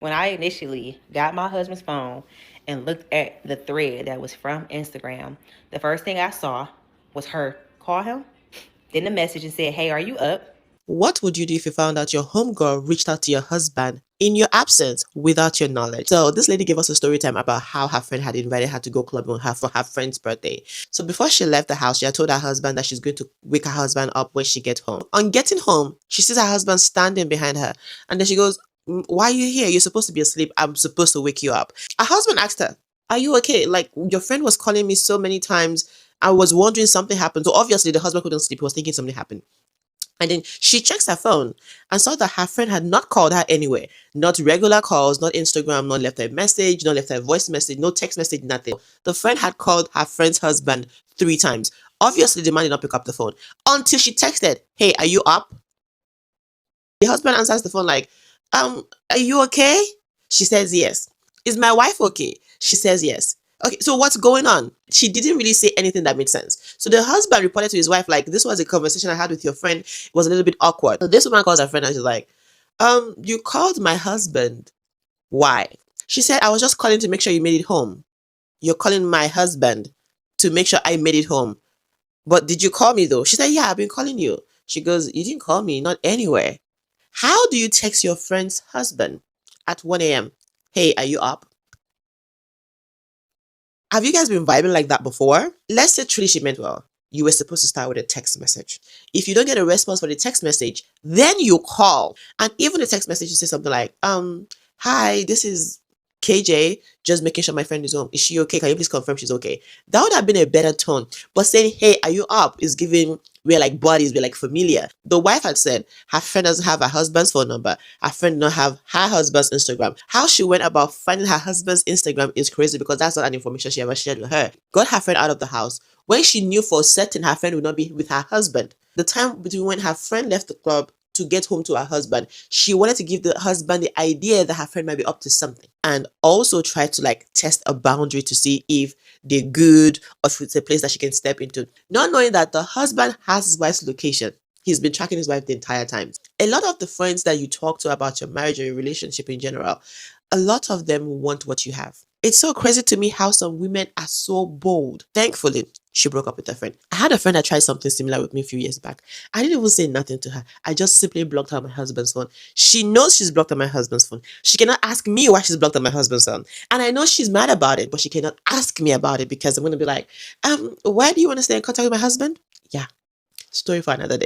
When I initially got my husband's phone and looked at the thread that was from Instagram, the first thing I saw was her call him, then the message and said, "Hey, are you up?" What would you do if you found out your homegirl reached out to your husband in your absence without your knowledge? So this lady gave us a story time about how her friend had invited her to go clubbing with her for her friend's birthday. So before she left the house, she had told her husband that she's going to wake her husband up when she gets home. On getting home, she sees her husband standing behind her, and then she goes, Why are you here? You're supposed to be asleep. I'm supposed to wake you up." Her husband asked her, "Are you okay? Like, your friend was calling me so many times. I was wondering something happened." So obviously the husband couldn't sleep. He was thinking something happened. And then she checks her phone and saw that her friend had not called her anywhere. Not regular calls, not Instagram, not left her a message, not left her a voice message, no text message, nothing. The friend had called her friend's husband 3 times. Obviously, the man did not pick up the phone until she texted, "Hey, are you up?" The husband answers the phone like, are you okay?" She says yes. "Is my wife okay?" She says yes. "Okay, so what's going on?" She didn't really say anything that made sense. So the husband reported to his wife, like, "This was a conversation I had with your friend. It was a little bit awkward." So this woman calls her friend and she's like, "You called my husband. Why?" She said, "I was just calling to make sure you made it home." "You're calling my husband to make sure I made it home. But did you call me though?" She said, "Yeah, I've been calling you." She goes, "You didn't call me, not anywhere." How do you text your friend's husband at 1 a.m.? "Hey, are you up?" Have you guys been vibing like that before? Let's say truly she meant well. You were supposed to start with a text message. If you don't get a response for the text message, then you call. And even the text message, you say something like, "Hi, this is KJ, just making sure my friend is home. Is she okay? Can you please confirm she's okay?" That would have been a better tone. But saying, "Hey, are you up?" is giving, we're like buddies, we're like familiar. The wife had said her friend doesn't have her husband's phone number. Her friend don't have her husband's Instagram. How she went about finding her husband's Instagram is crazy because that's not an information she ever shared with her. Got her friend out of the house when she knew for certain her friend would not be with her husband. The time between when her friend left the club to get home to her husband, she wanted to give the husband the idea that her friend might be up to something, and also try to like test a boundary to see if they're good or if it's a place that she can step into, not knowing that the husband has his wife's location. He's been tracking his wife the entire time. A lot of the friends that you talk to about your marriage or your relationship in general, a lot of them want what you have. It's so crazy to me how some women are so bold. Thankfully, she broke up with her friend. I had a friend that tried something similar with me a few years back. I didn't even say nothing to her. I just simply blocked her on my husband's phone. She knows she's blocked on my husband's phone. She cannot ask me why she's blocked on my husband's phone. And I know she's mad about it, but she cannot ask me about it because I'm going to be like, why do you want to stay in contact with my husband? Yeah, story for another day.